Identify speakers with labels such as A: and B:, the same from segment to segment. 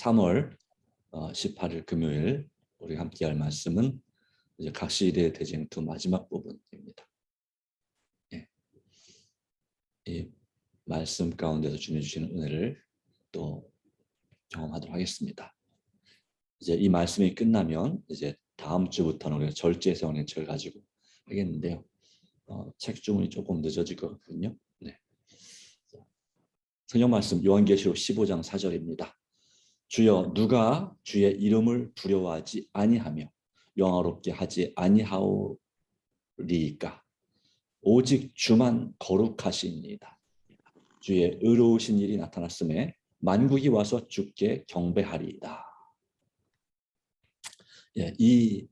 A: 3월 18일 금요일 우리 함께할 말씀은 이제 각시대 대쟁투 마지막 부분입니다. 예. 이 말씀 가운데서 주님 주시는 은혜를 또 경험하도록 하겠습니다. 이제 이 말씀이 끝나면 이제 다음 주부터는 우리가 절제 세우는 책을 가지고 하겠는데요. 책 주문이 조금 늦어질 것 같군요. 네. 성경 말씀 요한계시록 15장 4절입니다. 주여 누가 주의 이름을 두려워하지 아니하며 영화롭게 하지 아니하오리이까 오직 주만 거룩하시니이다. 주의 의로우신 일이 나타났음에 만국이 와서 주께 경배하리이다. 예, 이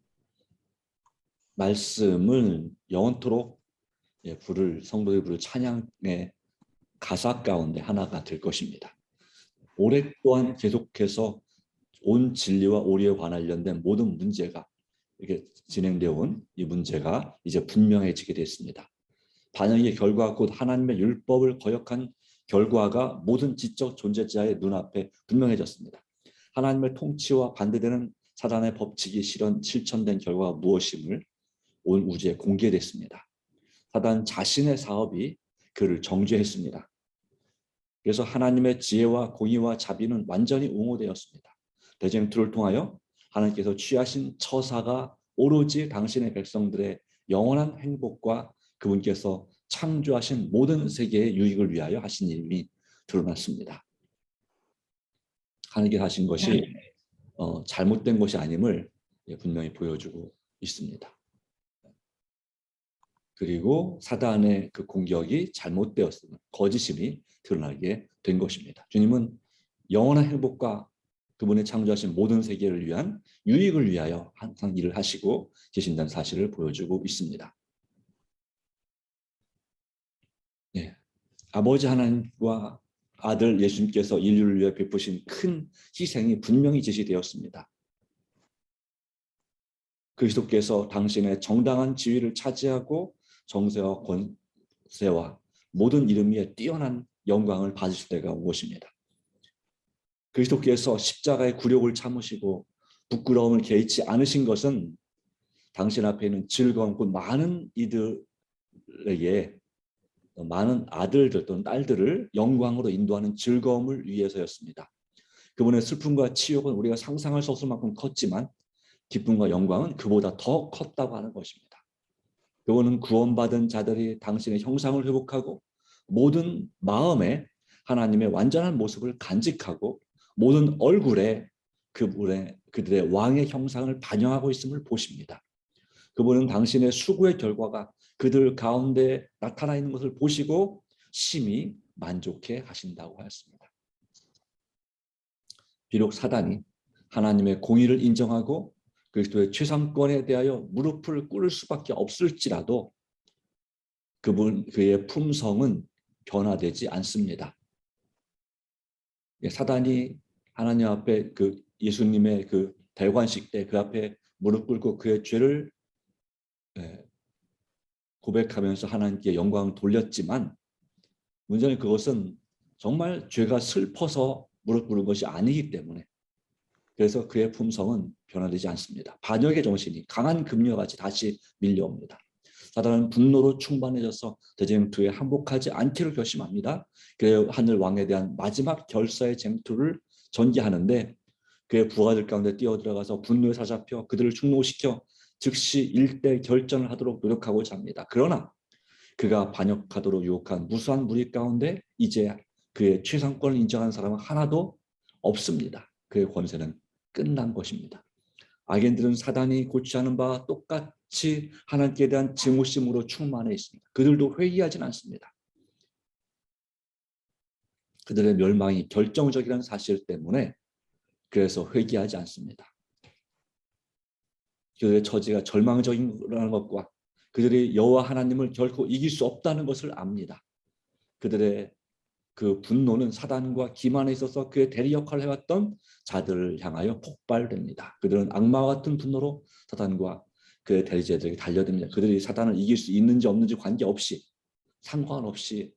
A: 말씀을 영원토록 부를 성도의 부를 찬양의 가사 가운데 하나가 될 것입니다. 오랫동안 계속해서 온 진리와 오리에 관련된 모든 문제가 이렇게 진행되어 온 이 문제가 이제 분명해지게 됐습니다. 반역의 결과 곧 하나님의 율법을 거역한 결과가 모든 지적 존재자의 눈앞에 분명해졌습니다. 하나님의 통치와 반대되는 사단의 법칙이 실천된 결과가 무엇임을 온 우주에 공개됐습니다. 사단 자신의 사업이 그를 정죄했습니다. 그래서 하나님의 지혜와 공의와 자비는 완전히 옹호되었습니다. 대쟁투를 통하여 하나님께서 취하신 처사가 오로지 당신의 백성들의 영원한 행복과 그분께서 창조하신 모든 세계의 유익을 위하여 하신 일이 드러났습니다. 하나님께서 하신 것이 잘못된 것이 아님을 분명히 보여주고 있습니다. 그리고 사단의 그 공격이 잘못되었음을, 거짓임이 드러나게 된 것입니다. 주님은 영원한 행복과 그분의 창조하신 모든 세계를 위한 유익을 위하여 항상 일을 하시고 계신다는 사실을 보여주고 있습니다. 네. 아버지 하나님과 아들 예수님께서 인류를 위해 베푸신 큰 희생이 분명히 제시되었습니다. 그리스도께서 당신의 정당한 지위를 차지하고 정세와 권세와 모든 이름 위에 뛰어난 영광을 받으실 때가 온 것입니다. 그리스도께서 십자가의 굴욕을 참으시고 부끄러움을 개의치 않으신 것은 당신 앞에 있는 즐거움, 곧 많은 이들에게 많은 아들들 또는 딸들을 영광으로 인도하는 즐거움을 위해서였습니다. 그분의 슬픔과 치욕은 우리가 상상할 수 없을 만큼 컸지만 기쁨과 영광은 그보다 더 컸다고 하는 것입니다. 그분은 구원받은 자들이 당신의 형상을 회복하고 모든 마음에 하나님의 완전한 모습을 간직하고 모든 얼굴에 그들의 왕의 형상을 반영하고 있음을 보십니다. 그분은 당신의 수고의 결과가 그들 가운데 나타나 있는 것을 보시고 심히 만족해 하신다고 하였습니다. 비록 사단이 하나님의 공의를 인정하고 그리스도의 최상권에 대하여 무릎을 꿇을 수밖에 없을지라도 그의 품성은 변화되지 않습니다. 사단이 하나님 앞에 그 예수님의 그 대관식 때 그 앞에 무릎 꿇고 그의 죄를 고백하면서 하나님께 영광을 돌렸지만 문제는 그것은 정말 죄가 슬퍼서 무릎 꿇은 것이 아니기 때문에 그래서 그의 품성은 변화되지 않습니다. 반역의 정신이 강한 금녀같이 다시 밀려옵니다. 사단은 분노로 충만해져서 대쟁투에 항복하지 않기로 결심합니다. 그의 하늘 왕에 대한 마지막 결사의 쟁투를 전개하는데 그의 부하들 가운데 뛰어들어가서 분노에 사로잡혀 그들을 충노시켜 즉시 일대 결전을 하도록 노력하고자 합니다. 그러나 그가 반역하도록 유혹한 무수한 무리 가운데 이제 그의 최상권을 인정하는 사람은 하나도 없습니다. 그의 권세는 끝난 것입니다. 악인들은 사단이 고취하는 바와 똑같이 하나님께 대한 증오심으로 충만해 있습니다. 그들도 회개하지는 않습니다. 그들의 멸망이 결정적이라는 사실 때문에 그래서 회개하지 않습니다. 그들의 처지가 절망적인 것과 그들이 여호와 하나님을 결코 이길 수 없다는 것을 압니다. 그들의 그 분노는 사단과 기만에 있어서 그의 대리 역할을 해왔던 자들을 향하여 폭발됩니다. 그들은 악마와 같은 분노로 사단과 그의 대리자들에게 달려듭니다. 그들이 사단을 이길 수 있는지 없는지 관계없이 상관없이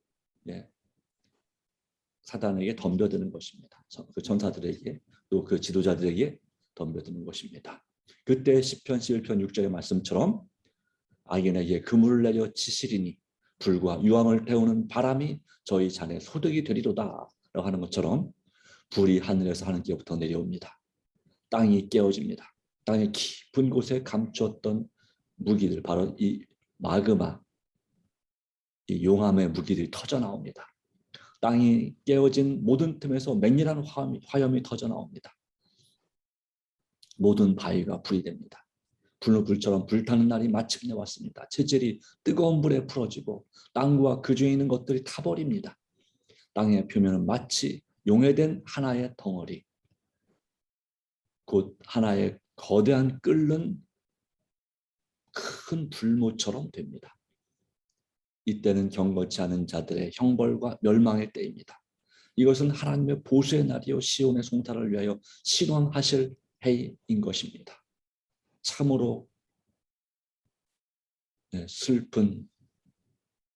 A: 사단에게 덤벼드는 것입니다. 그 전사들에게 또 그 지도자들에게 덤벼드는 것입니다. 그때 시편 11편 6절의 말씀처럼 악인에게 그물을 내려 치시리니 불과 유황을 태우는 바람이 저희 잔의 소득이 되리로다 라고 하는 것처럼 불이 하늘에서 하늘께부터 내려옵니다. 땅이 깨어집니다. 땅의 깊은 곳에 감추었던 무기들, 바로 이 마그마, 이 용암의 무기들이 터져 나옵니다. 땅이 깨어진 모든 틈에서 맹렬한 화염이 터져 나옵니다. 모든 바위가 불이 됩니다. 불처럼 불타는 날이 마침내 왔습니다. 체질이 뜨거운 불에 풀어지고 땅과 그 중에 있는 것들이 타버립니다. 땅의 표면은 마치 용해된 하나의 덩어리, 곧 하나의 거대한 끓는 큰 불모처럼 됩니다. 이때는 경건치 않은 자들의 형벌과 멸망의 때입니다. 이것은 하나님의 보수의 날이요 시온의 송사를 위하여 신원하실 해인 것입니다. 참으로 슬픈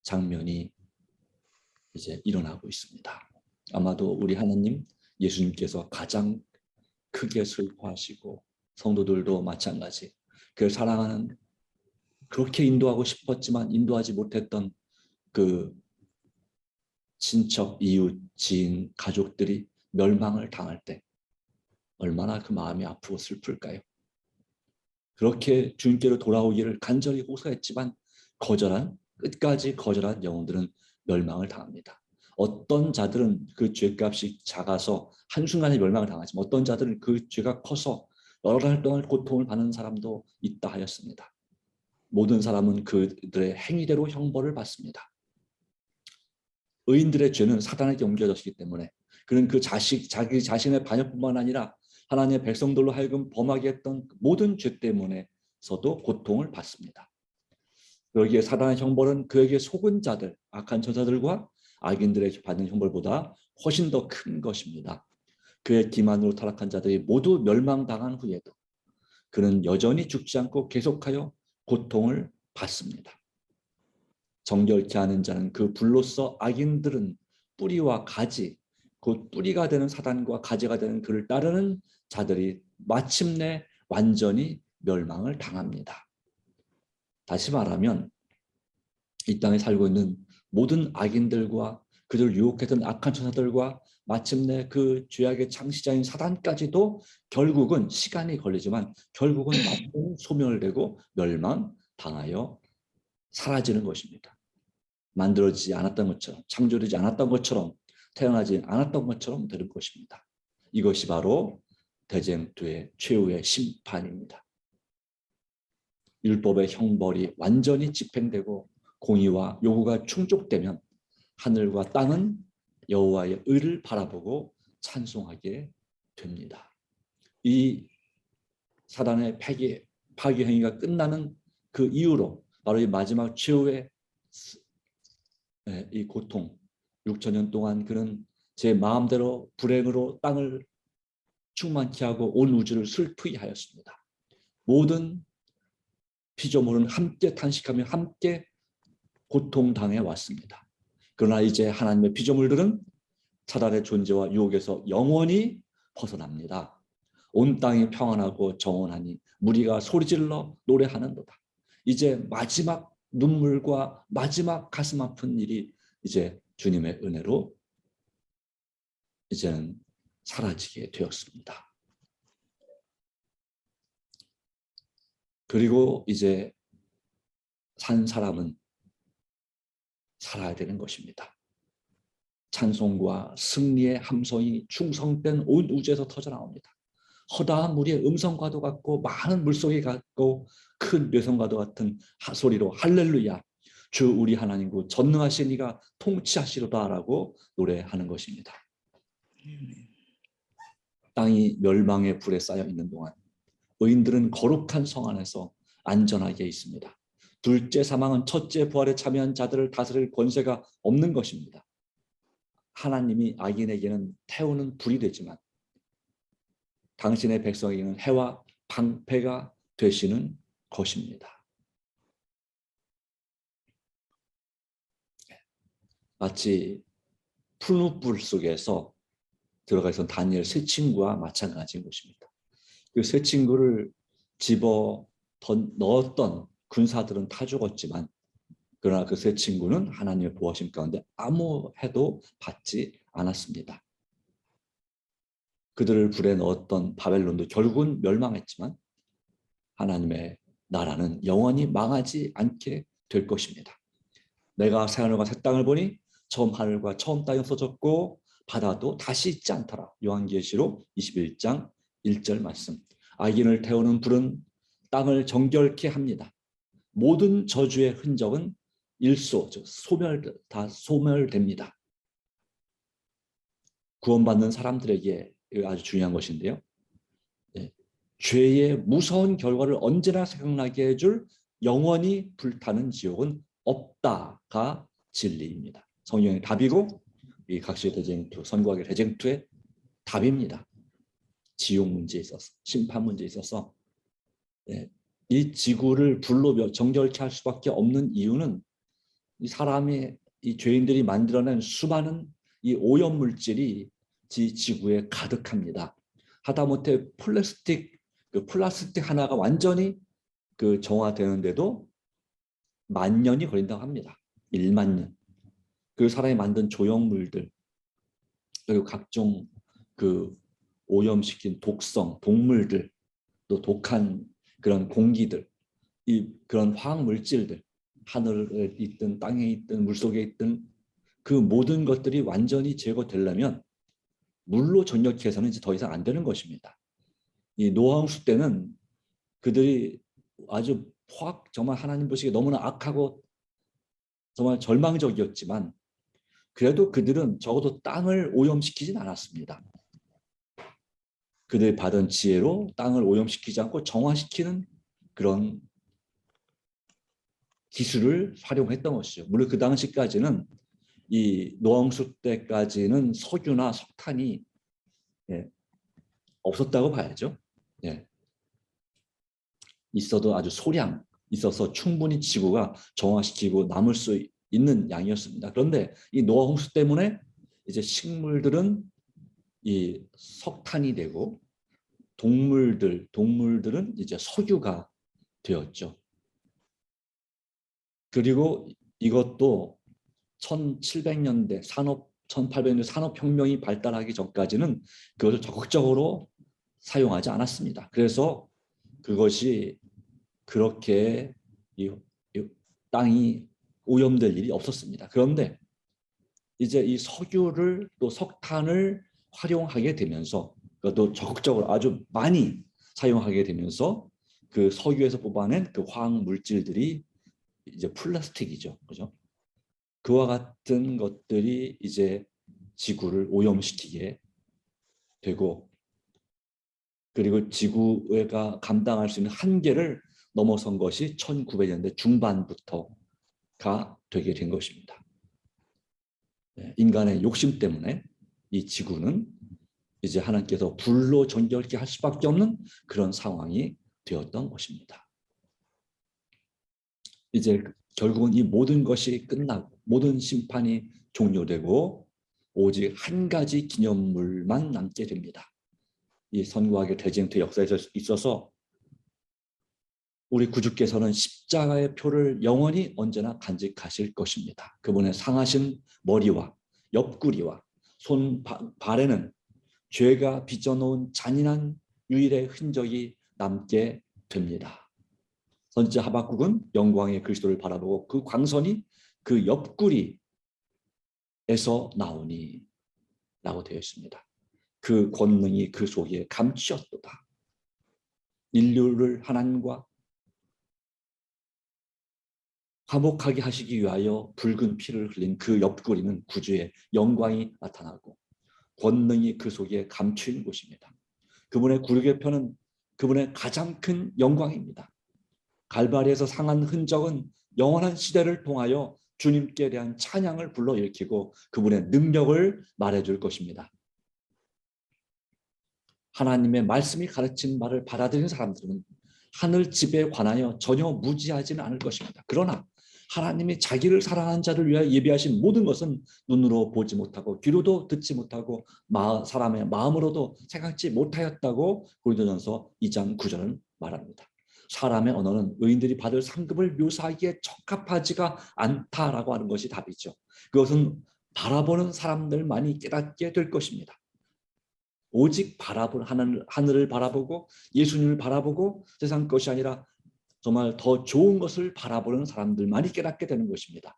A: 장면이 이제 일어나고 있습니다. 아마도 우리 하나님 예수님께서 가장 크게 슬퍼하시고 성도들도 마찬가지 그를 사랑하는, 그렇게 인도하고 싶었지만 인도하지 못했던 그 친척, 이웃, 지인, 가족들이 멸망을 당할 때 얼마나 그 마음이 아프고 슬플까요? 그렇게 주님께로 돌아오기를 간절히 호소했지만 끝까지 거절한 영혼들은 멸망을 당합니다. 어떤 자들은 그 죄값이 작아서 한순간에 멸망을 당하지만 어떤 자들은 그 죄가 커서 여러 달 동안 고통을 받는 사람도 있다 하였습니다. 모든 사람은 그들의 행위대로 형벌을 받습니다. 의인들의 죄는 사단에게 옮겨졌기 때문에 그는 자기 자신의 반역뿐만 아니라 하나님의 백성들로 하여금 범하게 했던 모든 죄 때문에서도 고통을 받습니다. 여기에 사단의 형벌은 그에게 속은 자들, 악한 천사들과 악인들에게 받는 형벌보다 훨씬 더 큰 것입니다. 그의 기만으로 타락한 자들이 모두 멸망당한 후에도 그는 여전히 죽지 않고 계속하여 고통을 받습니다. 정결케 하는 자는 그 불로써 악인들은 뿌리와 가지, 곧 뿌리가 되는 사단과 가지가 되는 그를 따르는 자들이 마침내 완전히 멸망을 당합니다. 다시 말하면 이 땅에 살고 있는 모든 악인들과 그들을 유혹했던 악한 천사들과 마침내 그 죄악의 창시자인 사단까지도 결국은 시간이 걸리지만 결국은 완전히 소멸되고 멸망당하여 사라지는 것입니다. 만들어지지 않았던 것처럼, 창조되지 않았던 것처럼, 태어나지 않았던 것처럼 되는 것입니다. 이것이 바로 대쟁투의 최후의 심판입니다. 율법의 형벌이 완전히 집행되고 공의와 요구가 충족되면 하늘과 땅은 여호와의 의를 바라보고 찬송하게 됩니다. 이 사단의 파괴 행위가 끝나는 그 이후로 바로 이 마지막 최후의 이 고통, 6천년 동안 그는 제 마음대로 불행으로 땅을 충만케 하고 온 우주를 슬프게 하였습니다. 모든 피조물은 함께 탄식하며 함께 고통당해 왔습니다. 그러나 이제 하나님의 피조물들은 사단의 존재와 유혹에서 영원히 벗어납니다. 온 땅이 평안하고 정원하니 무리가 소리질러 노래하는도다. 이제 마지막 눈물과 마지막 가슴 아픈 일이 이제 주님의 은혜로 이제는 사라지게 되었습니다. 그리고 이제 산 사람은 살아야 되는 것입니다. 찬송과 승리의 함성이 충성된 온 우주에서 터져나옵니다. 허다한 무리의 음성과도 같고 많은 물속에 같고 큰 뇌성과도 같은 소리로 할렐루야 주 우리 하나님고 전능하신 이가 통치하시로다라고 노래하는 것입니다. 땅이 멸망의 불에 쌓여 있는 동안 의인들은 거룩한 성 안에서 안전하게 있습니다. 둘째 사망은 첫째 부활에 참여한 자들을 다스릴 권세가 없는 것입니다. 하나님이 악인에게는 태우는 불이 되지만 당신의 백성에게는 해와 방패가 되시는 것입니다. 마치 푸른 불 속에서 들어가 있던 다니엘 세 친구와 마찬가지인 것입니다. 그 세 친구를 집어 넣었던 군사들은 다 죽었지만, 그러나 그 세 친구는 하나님의 보호하심 가운데 아무 해도 받지 않았습니다. 그들을 불에 넣었던 바벨론도 결국은 멸망했지만 하나님의 나라는 영원히 망하지 않게 될 것입니다. 내가 새하늘과 새 땅을 보니 처음 하늘과 처음 땅이 없어졌고 바다도 다시 있지 않더라. 요한계시록 21장 1절 말씀. 악인을 태우는 불은 땅을 정결케 합니다. 모든 저주의 흔적은 일소, 즉 다 소멸됩니다. 구원받는 사람들에게 아주 중요한 것인데요. 네. 죄의 무서운 결과를 언제나 생각나게 해줄 영원히 불타는 지옥은 없다가 진리입니다. 성경의 답이고 이 각시의 대쟁투, 선구하의 대쟁투의 답입니다. 지옥 문제에 있어서, 심판 문제에 있어서 이 지구를 불로 정결케 할 수밖에 없는 이유는 이 사람의, 이 죄인들이 만들어낸 수많은 이 오염 물질이 지구에 가득합니다. 하다못해 플라스틱 하나가 완전히 정화되는데도 10,000년이 걸린다고 합니다. 10,000년. 그 사람이 만든 조형물들, 그리고 각종 오염시킨 독성, 동물들, 또 독한 그런 공기들, 그런 화학 물질들, 하늘에 있든 땅에 있든 물속에 있든 그 모든 것들이 완전히 제거되려면 물로 정력해서는 이제 더 이상 안 되는 것입니다. 이 노아홍수 때는 그들이 아주 정말 하나님 보시기에 너무나 악하고 정말 절망적이었지만 그래도 그들은 적어도 땅을 오염시키진 않았습니다. 그들이 받은 지혜로 땅을 오염시키지 않고 정화시키는 그런 기술을 활용했던 것이죠. 물론 그 당시까지는 이 노홍수 때까지는 석유나 석탄이 없었다고 봐야죠. 있어도 아주 소량 있어서 충분히 지구가 정화시키고 남을 수 있는 양이었습니다. 그런데 이 노아 홍수 때문에 이제 식물들은 이 석탄이 되고 동물들은 이제 석유가 되었죠. 그리고 이것도 1700년대 1800년대 산업혁명이 발달하기 전까지는 그것을 적극적으로 사용하지 않았습니다. 그래서 그것이 그렇게 이 땅이 오염될 일이 없었습니다. 그런데 이제 이 석유를 또 석탄을 활용하게 되면서 또 적극적으로 아주 많이 사용하게 되면서 그 석유에서 뽑아낸 그 화학 물질들이 이제 플라스틱이죠. 그죠? 그와 같은 것들이 이제 지구를 오염시키게 되고, 그리고 지구가 감당할 수 있는 한계를 넘어선 것이 1900년대 중반부터가 되게 된 것입니다. 인간의 욕심 때문에 이 지구는 이제 하나님께서 불로 정결케 할 수밖에 없는 그런 상황이 되었던 것입니다. 이제 결국은 이 모든 것이 끝나고 모든 심판이 종료되고 오직 한 가지 기념물만 남게 됩니다. 이 선구하의 대쟁투 역사에 있어서 우리 구주께서는 십자가의 표를 영원히 언제나 간직하실 것입니다. 그분의 상하신 머리와 옆구리와 발에는 죄가 빚어놓은 잔인한 유일의 흔적이 남게 됩니다. 선지자 하박국은 영광의 그리스도를 바라보고 그 광선이 그 옆구리에서 나오니 라고 되어 있습니다. 그 권능이 그 속에 감추었도다. 인류를 하나님과 화목하게 하시기 위하여 붉은 피를 흘린 그 옆구리는 구주의 영광이 나타나고 권능이 그 속에 감추인 곳입니다. 그분의 굴욕의 편은 그분의 가장 큰 영광입니다. 갈바리에서 상한 흔적은 영원한 시대를 통하여 주님께 대한 찬양을 불러일으키고 그분의 능력을 말해줄 것입니다. 하나님의 말씀이 가르친 말을 받아들이는 사람들은 하늘 집에 관하여 전혀 무지하지는 않을 것입니다. 그러나 하나님이 자기를 사랑하는 자를 위하여 예비하신 모든 것은 눈으로 보지 못하고 귀로도 듣지 못하고 사람의 마음으로도 생각지 못하였다고 고린도전서 2장 9절은 말합니다. 사람의 언어는 의인들이 받을 상급을 묘사하기에 적합하지가 않다라고 하는 것이 답이죠. 그것은 바라보는 사람들만이 깨닫게 될 것입니다. 오직 하늘을 바라보고 예수님을 바라보고 세상 것이 아니라 정말 더 좋은 것을 바라보는 사람들만이 깨닫게 되는 것입니다.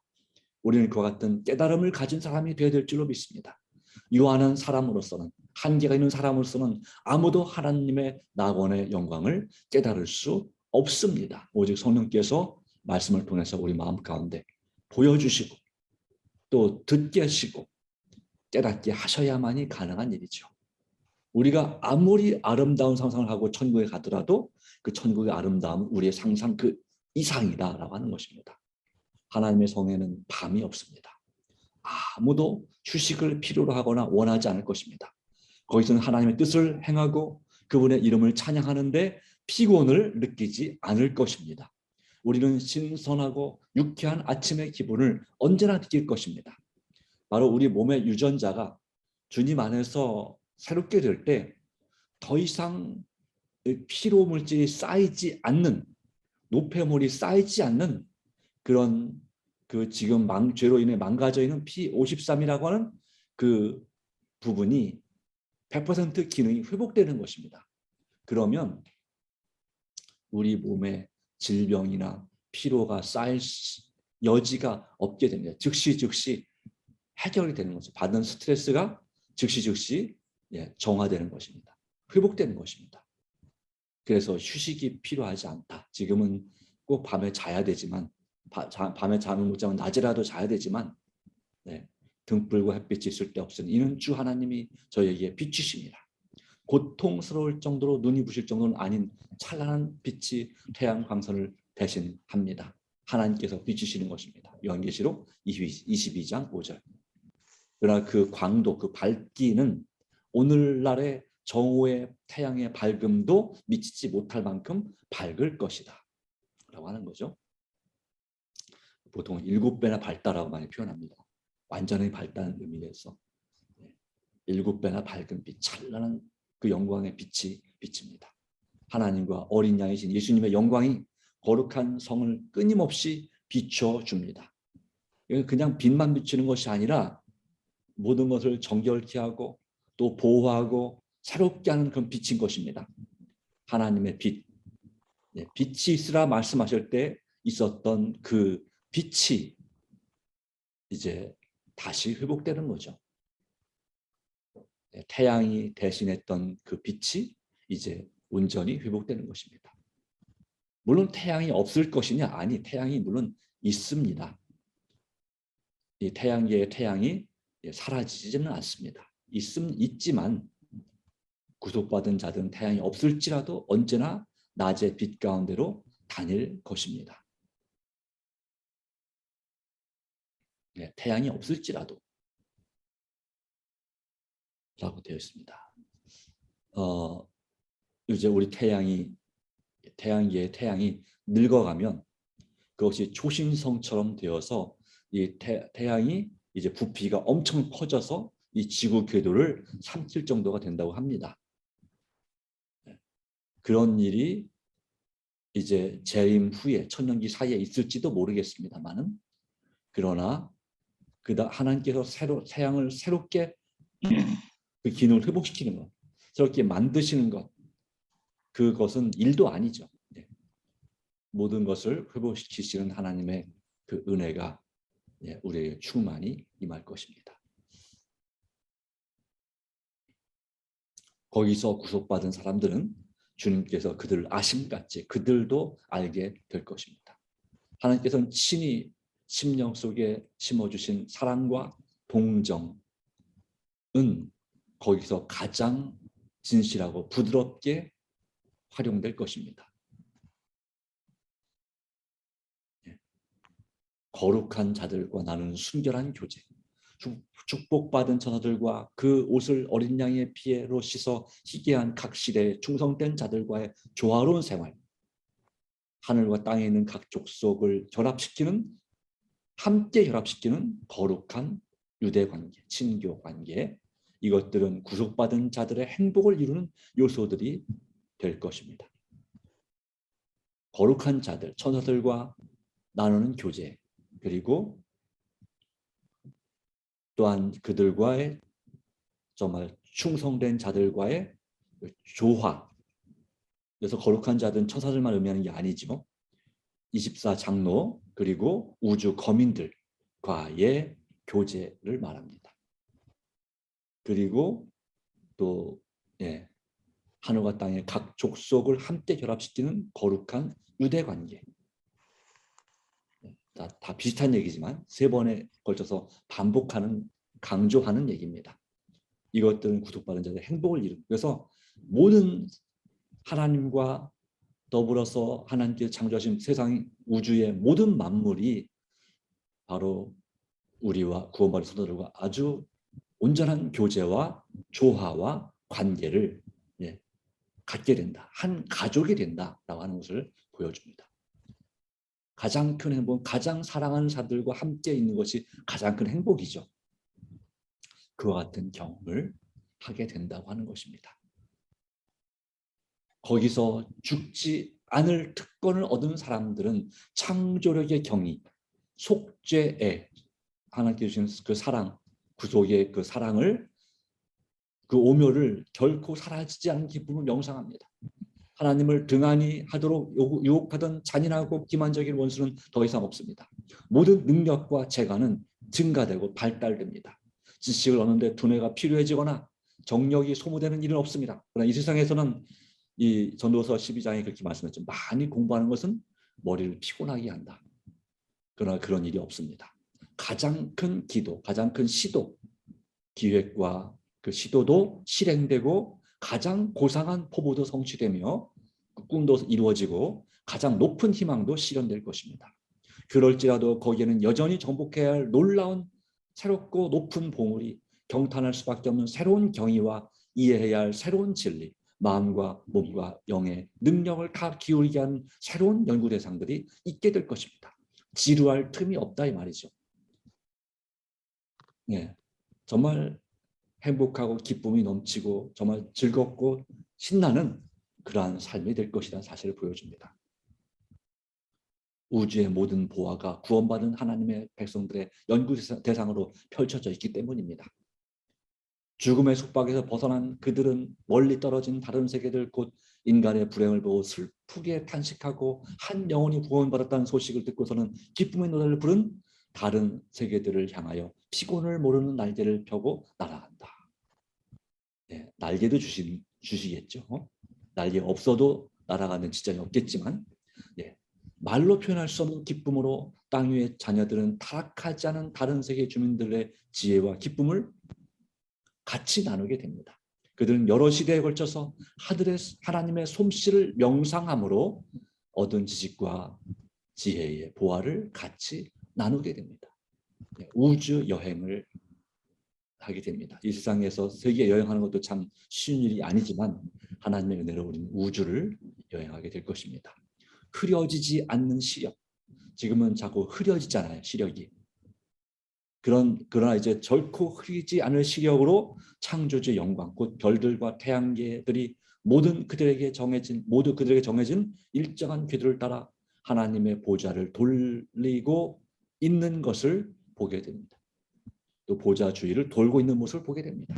A: 우리는 그와 같은 깨달음을 가진 사람이 되어야 될 줄로 믿습니다. 유한한 사람으로서는, 한계가 있는 사람으로서는 아무도 하나님의 낙원의 영광을 깨달을 수 없습니다. 오직 성령께서 말씀을 통해서 우리 마음 가운데 보여주시고 또 듣게 하시고 깨닫게 하셔야만이 가능한 일이죠. 우리가 아무리 아름다운 상상을 하고 천국에 가더라도 그 천국의 아름다움은 우리의 상상 그 이상이다라고 하는 것입니다. 하나님의 성에는 밤이 없습니다. 아무도 휴식을 필요로 하거나 원하지 않을 것입니다. 거기서는 하나님의 뜻을 행하고 그분의 이름을 찬양하는데 피곤을 느끼지 않을 것입니다. 우리는 신선하고 유쾌한 아침의 기분을 언제나 느낄 것입니다. 바로 우리 몸의 유전자가 주님 안에서 새롭게 될 때 더 이상 피로 물질이 쌓이지 않는, 노폐물이 쌓이지 않는 그런 그 지금 죄로 인해 망가져 있는 P53이라고 하는 그 부분이 100% 기능이 회복되는 것입니다. 그러면 우리 몸에 질병이나 피로가 쌓일 여지가 없게 됩니다. 즉시 해결이 되는 거죠. 받는 스트레스가 즉시 정화되는 것입니다. 회복되는 것입니다. 그래서 휴식이 필요하지 않다. 지금은 꼭 밤에 자야 되지만 밤에 잠을 못 자면 낮이라도 자야 되지만 등불과 햇빛이 있을 데 없으니 이는 주 하나님이 저에게 비추십니다. 고통스러울 정도로 눈이 부실 정도는 아닌 찬란한 빛이 태양 광선을 대신합니다. 하나님께서 비추시는 것입니다. 요한계시록 22장 5절. 그러나 그 광도, 그 밝기는 오늘날의 정오의 태양의 밝음도 미치지 못할 만큼 밝을 것이다 라고 하는 거죠. 보통 7배나 밝다라고 많이 표현합니다. 완전히 밝다는 의미에서 7배나 밝은 빛, 찬란한 그 영광의 빛이 비칩니다. 하나님과 어린 양이신 예수님의 영광이 거룩한 성을 끊임없이 비춰줍니다. 그냥 빛만 비추는 것이 아니라 모든 것을 정결케 하고 또 보호하고 새롭게 하는 그런 빛인 것입니다. 하나님의 빛. 빛이 있으라 말씀하실 때 있었던 그 빛이 이제 다시 회복되는 거죠. 태양이 대신했던 그 빛이 이제 온전히 회복되는 것입니다. 물론 태양이 없을 것이냐? 아니, 태양이 물론 있습니다. 이 태양계의 태양이 사라지지는 않습니다. 있지만 구속받은 자들은 태양이 없을지라도 언제나 낮의 빛 가운데로 다닐 것입니다. 태양이 없을지라도 라고 되어 있습니다. 이제 우리 태양계의 태양이 늙어가면 그것이 초신성처럼 되어서 이 태양이 이제 부피가 엄청 커져서 이 지구 궤도를 삼킬 정도가 된다고 합니다. 그런 일이 이제 재림 후에 천년기 사이에 있을지도 모르겠습니다만은, 그러나 하나님께서 태양을 새롭게 그 기능을 회복시키는 것, 새롭게 만드시는 것, 그것은 일도 아니죠. 모든 것을 회복시키시는 하나님의 그 은혜가 우리에게 충만히 임할 것입니다. 거기서 구속받은 사람들은 주님께서 그들을 아심같이 그들도 알게 될 것입니다. 하나님께서는 친히 심령 속에 심어주신 사랑과 동정은 거기서 가장 진실하고 부드럽게 활용될 것입니다. 거룩한 자들과 나누는 순결한 교제, 축복받은 천사들과 그 옷을 어린 양의 피로 씻어 희게 한 각 시대에 충성된 자들과의 조화로운 생활, 하늘과 땅에 있는 각 족속을 결합시키는 함께 결합시키는 거룩한 유대관계, 친교관계, 이것들은 구속받은 자들의 행복을 이루는 요소들이 될 것입니다. 거룩한 자들, 천사들과 나누는 교제, 그리고 또한 그들과의 정말 충성된 자들과의 조화. 그래서 거룩한 자들은 천사들만 의미하는 게 아니죠. 24장로 그리고 우주 거민들과의 교제를 말합니다. 그리고 또 하늘과 땅의 각 족속을 함께 결합시키는 거룩한 유대관계. 다 비슷한 얘기지만 세 번에 걸쳐서 반복하는, 강조하는 얘기입니다. 이것들은 구속받은 자들의 행복을 이루는, 그래서 모든 하나님과 더불어서 하나님께서 창조하신 세상 우주의 모든 만물이 바로 우리와 구원받은 성도들과 아주 온전한 교제와 조화와 관계를 갖게 된다. 한 가족이 된다라고 하는 것을 보여줍니다. 가장 큰 행복은 가장 사랑하는 사람들과 함께 있는 것이 가장 큰 행복이죠. 그와 같은 경험을 하게 된다고 하는 것입니다. 거기서 죽지 않을 특권을 얻은 사람들은 창조력의 경이, 속죄의 하나님께 주신 그 사랑, 구속의 그 사랑을, 그 오묘를 결코 사라지지 않은 기쁨을 명상합니다. 하나님을 등한히 하도록 유혹하던 잔인하고 기만적인 원수는 더 이상 없습니다. 모든 능력과 재간은 증가되고 발달됩니다. 지식을 얻는데 두뇌가 필요해지거나 정력이 소모되는 일은 없습니다. 그러나 이 세상에서는 이 전도서 12장에 그렇게 말씀했죠. 많이 공부하는 것은 머리를 피곤하게 한다. 그러나 그런 일이 없습니다. 가장 큰 기도, 가장 큰 시도, 기획과 그 시도도 실행되고 가장 고상한 포부도 성취되며 그 꿈도 이루어지고 가장 높은 희망도 실현될 것입니다. 그럴지라도 거기에는 여전히 정복해야 할 놀라운 새롭고 높은 보물이, 경탄할 수밖에 없는 새로운 경의와 이해해야 할 새로운 진리, 마음과 몸과 영의 능력을 다 기울이게 하는 새로운 연구 대상들이 있게 될 것입니다. 지루할 틈이 없다 이 말이죠. 정말 행복하고 기쁨이 넘치고 정말 즐겁고 신나는 그러한 삶이 될 것이라는 사실을 보여줍니다. 우주의 모든 보화가 구원받은 하나님의 백성들의 연구 대상으로 펼쳐져 있기 때문입니다. 죽음의 속박에서 벗어난 그들은 멀리 떨어진 다른 세계들, 곧 인간의 불행을 보고 슬프게 탄식하고 한 영혼이 구원받았다는 소식을 듣고서는 기쁨의 노래를 부른 다른 세계들을 향하여 피곤을 모르는 날개를 펴고 날아간다. 날개도 주시겠죠. 날개 없어도 날아가는 지장이 없겠지만 말로 표현할 수 없는 기쁨으로 땅 위의 자녀들은 타락하지 않은 다른 세계 주민들의 지혜와 기쁨을 같이 나누게 됩니다. 그들은 여러 시대에 걸쳐서 하나님의 솜씨를 명상함으로 얻은 지식과 지혜의 보화를 같이 나누게 됩니다. 우주 여행을 하게 됩니다. 이 세상에서 세계 여행하는 것도 참 쉬운 일이 아니지만 하나님의 은혜로 우리는 우주를 여행하게 될 것입니다. 흐려지지 않는 시력. 지금은 자꾸 흐려지잖아요, 시력이. 그러나 이제 결코 흐리지 않을 시력으로 창조주의 영광, 곧 별들과 태양계들이 모두 그들에게 정해진 일정한 궤도를 따라 하나님의 보좌를 돌리고 있는 것을 보게 됩니다. 또 보좌 주위를 돌고 있는 모습을 보게 됩니다.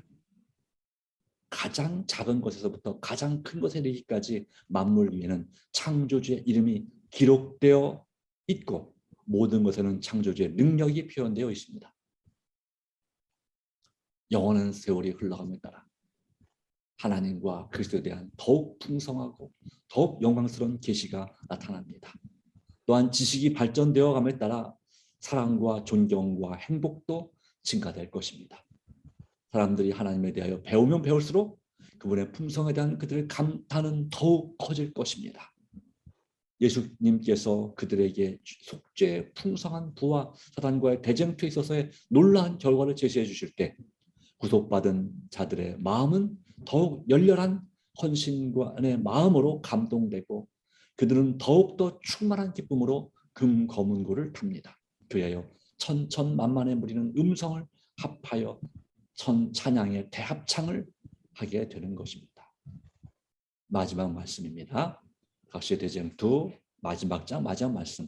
A: 가장 작은 것에서부터 가장 큰 것에 이르기까지 만물 위에는 창조주의 이름이 기록되어 있고 모든 것에는 창조주의 능력이 표현되어 있습니다. 영원한 세월이 흘러감에 따라 하나님과 그리스도에 대한 더욱 풍성하고 더욱 영광스러운 계시가 나타납니다. 또한 지식이 발전되어 감에 따라 사랑과 존경과 행복도 증가될 것입니다. 사람들이 하나님에 대하여 배우면 배울수록 그분의 품성에 대한 그들의 감탄은 더욱 커질 것입니다. 예수님께서 그들에게 속죄의 풍성한 부와 사단과의 대쟁투에 있어서의 놀라운 결과를 제시해 주실 때 구속받은 자들의 마음은 더욱 열렬한 헌신과의 마음으로 감동되고 그들은 더욱더 충만한 기쁨으로 금거문고를 탑니다. 그리하여 천천만만에 무리는 음성을 합하여 찬양의 대합창을 하게 되는 것입니다. 마지막 말씀입니다. 각시대전투 마지막 장 마지막 말씀.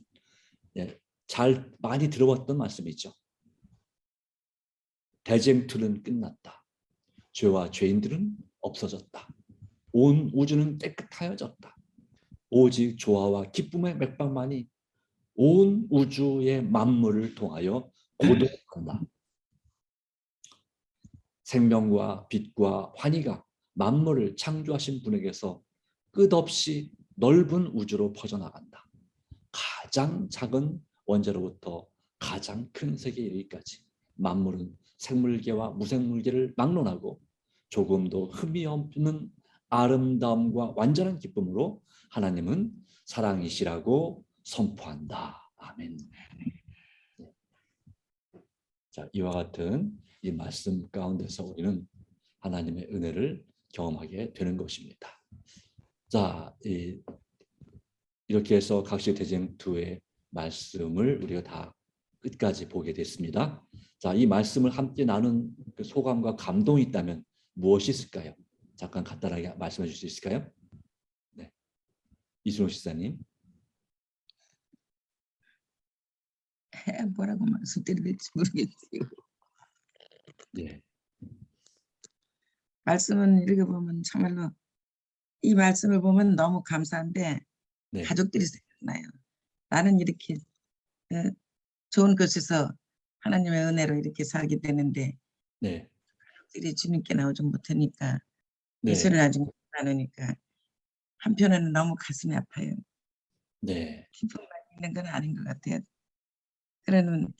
A: 잘 많이 들어왔던 말씀이죠. 대쟁투는 끝났다. 죄와 죄인들은 없어졌다. 온 우주는 깨끗하여졌다. 오직 조화와 기쁨의 맥박만이 온 우주의 만물을 통하여 고도한다. 생명과 빛과 환희가 만물을 창조하신 분에게서 끝없이 넓은 우주로 퍼져나간다. 가장 작은 원자로부터 가장 큰 세계에 이르기까지 만물은 생물계와 무생물계를 막론하고 조금도 흠이 없는 아름다움과 완전한 기쁨으로 하나님은 사랑이시라고 선포한다. 아멘. 자, 이와 같은 이 말씀 가운데서 우리는 하나님의 은혜를 경험하게 되는 것입니다. 자, 이렇게 해서 각시대쟁투의 말씀을 우리가 다 끝까지 보게 됐습니다. 자, 이 말씀을 함께 나눈 그 소감과 감동이 있다면 무엇이 있을까요? 잠깐 간단하게 말씀해 주실 수 있을까요? 네, 이순호 시사님.
B: 뭐라고 말씀드려야 될지 모르겠어요.
A: 네.
B: 말씀은 읽어보면 정말로 이 말씀을 보면 너무 감사한데
A: 네.
B: 가족들이 생각나요. 나는 이렇게 좋은 곳에서 하나님의 은혜로 이렇게 살게 되는데
A: 네.
B: 가족들이 주님께 나오지 못하니까
A: 네.
B: 예수를 아직 못 나누니까 한편으로는 너무 가슴이 아파요.
A: 네.
B: 기쁨만 있는 건 아닌 것 같아요. 그러는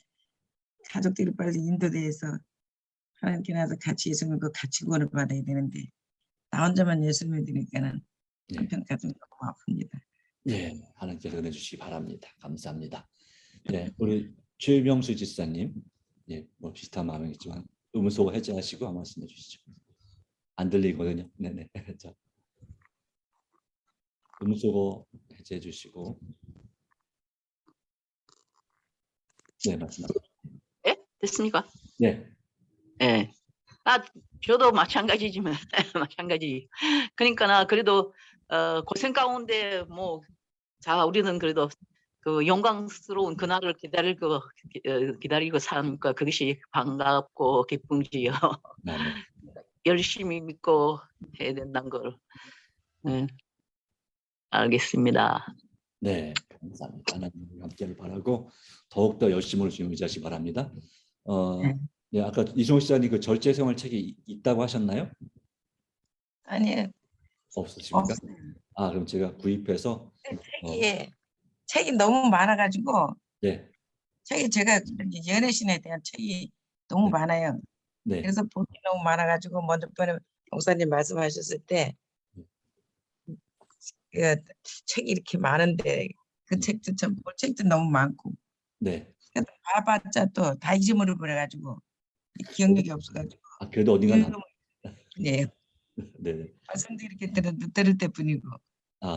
B: 가족들이 빨리 인도돼서 하나님께 나서 같이 예수 믿고 같이 구원을 받아야 되는데 나 혼자만 예수 믿으니까는
A: 네.
B: 한편 가슴이 너무 아픕니다.
A: 네, 하나님께서 은혜 주시기 바랍니다. 감사합니다. 네, 우리 최명수 지사님, 네, 뭐 비슷한 마음이겠지만 음소 해제하시고 한 말씀해 주시죠. 안 들리거든요. 네네. 자, 음소 해제해 주시고, 네, 말씀하세요.
C: 예? 됐습니까?
A: 네,
C: 예. 저도 마찬가지지만 마찬가지. 그러니까 나 그래도 고생 가운데 뭐 자 우리는 그래도 그 영광스러운 그날을 기다리고 사니까 그것이 반갑고 기쁨지요.
A: 네,
C: 열심히 믿고 해야 된다는 걸 알겠습니다.
A: 네, 감사합니다. 하나님 함께를 바라고 더욱 더 열심으로 주님 의지하시 바랍니다. 네, 아까 이종호 시장님 그 절제생활 책이 있다고 하셨나요?
B: 아니요.
A: 없으십니까?
B: 없어요.
A: 그럼 제가 구입해서
B: 책이 너무 많아가지고
A: 네,
B: 책이 제가 연애신에 대한 책이 너무
A: 네.
B: 많아요.
A: 네,
B: 그래서 볼게 너무 많아가지고 먼저 번에 목사님 말씀하셨을 때 그 책이 이렇게 많은데 그 책도 참 볼 책도 너무 많고
A: 네.
B: 봐봤자 또 다 잊어버려 버려가지고 기억력이 없어가지고
A: 그래도 어딘가
B: 읽으면 네
A: 네,
B: 말씀도 이렇게 들을 때뿐이고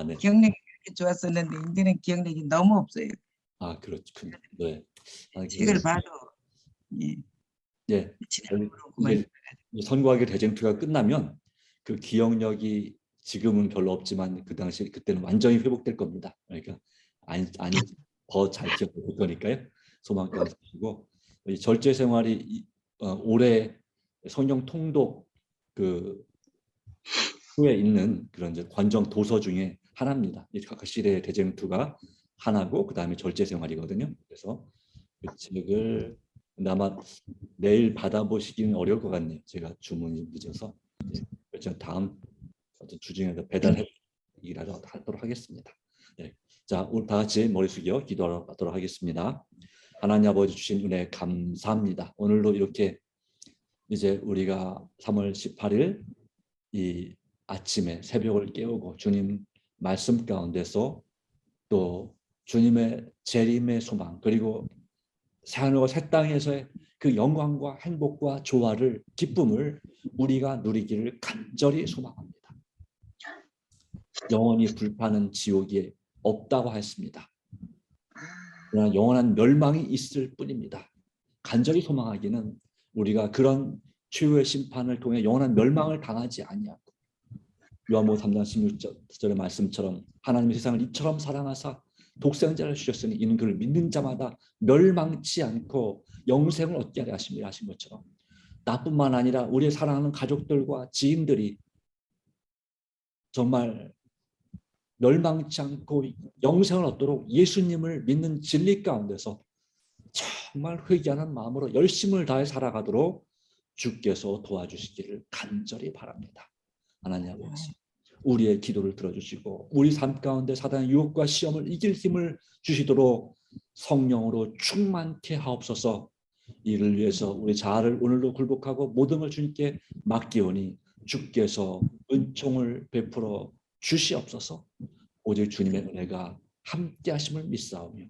A: 네.
B: 기억력이 그렇게 좋았었는데 이제는 기억력이 너무 없어요.
A: 그렇군요. 네.
B: 책을 봐도 예
A: 네.
B: 지나가고만
A: 이제 선거하기 대쟁투가 끝나면 그 기억력이 지금은 별로 없지만 그 당시 그때는 완전히 회복될 겁니다. 그러니까 더 잘 기억될 거니까요. 소망까지 주시고 이 절제 생활이 올해 성경 통독 그 후에 있는 그런 이제 관정 도서 중에 하나입니다. 각 시대의 대쟁투가 하나고 그 다음에 절제 생활이거든요. 그래서 그 책을 아마 내일 받아보시기는 어려울 것 같네요. 제가 주문이 늦어서 제가 다음 주 중에 배달하도록 하겠습니다. 네. 자, 오늘 다 같이 머리 숙여 기도하도록 하겠습니다. 하나님 아버지 주신 은혜 감사합니다. 오늘도 이렇게 이제 우리가 3월 18일 이 아침에 새벽을 깨우고 주님 말씀 가운데서 또 주님의 재림의 소망 그리고 새하늘과 새 땅에서의 그 영광과 행복과 조화를 기쁨을 우리가 누리기를 간절히 소망합니다. 영원히 불타는 지옥이 없다고 했습니다. 그러나 영원한 멸망이 있을 뿐입니다. 간절히 소망하기는 우리가 그런 최후의 심판을 통해 영원한 멸망을 당하지 아니하고 요한복음 3장 16절의 말씀처럼 하나님의 세상을 이처럼 사랑하사 독생자를 주셨으니 이는 그를 믿는 자마다 멸망치 않고 영생을 얻게 하려 하심이라 하신 것처럼 나뿐만 아니라 우리의 사랑하는 가족들과 지인들이 정말 멸망치 않고 영생을 얻도록 예수님을 믿는 진리 가운데서 정말 회개하는 마음으로 열심을 다해 살아가도록 주께서 도와주시기를 간절히 바랍니다. 하나님 아버지, 우리의 기도를 들어주시고 우리 삶 가운데 사단의 유혹과 시험을 이길 힘을 주시도록 성령으로 충만케 하옵소서. 이를 위해서 우리 자아를 오늘도 굴복하고 모든 걸 주님께 맡기오니 주께서 은총을 베풀어 주시옵소서. 오직 주님의 은혜가 함께 하심을 믿사오며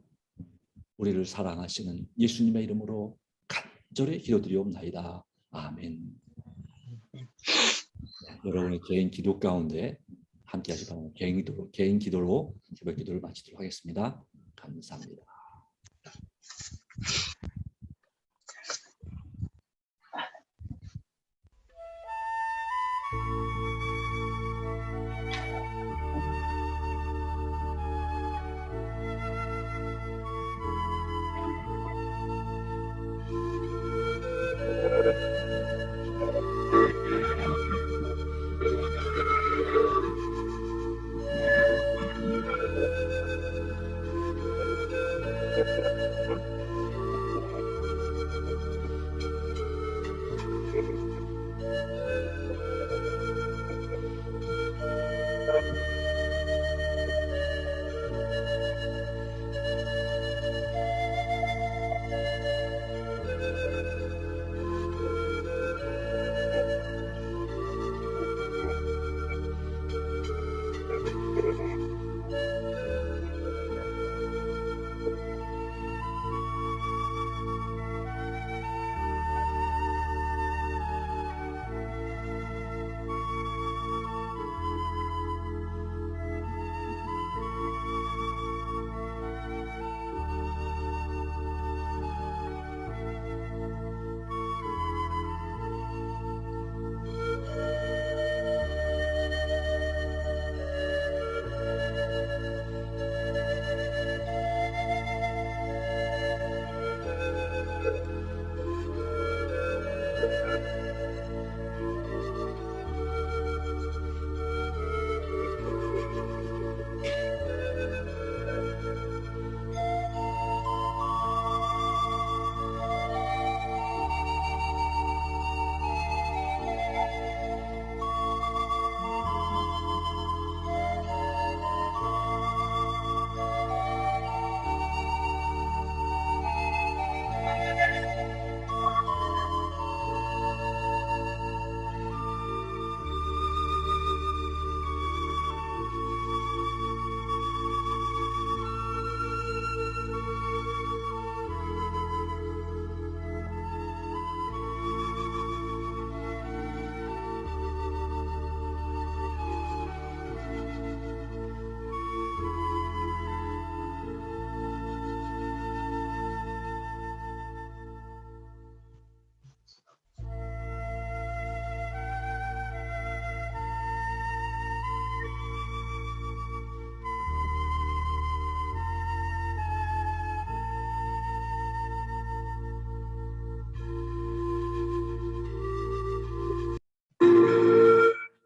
A: 우리를 사랑하시는 예수님의 이름으로 간절히 기도드리옵나이다. 아멘. 여러분의 개인 기도 가운데 함께 하시기 바랍니다. 개인 기도로 새벽 기도를 마치도록 하겠습니다. 감사합니다.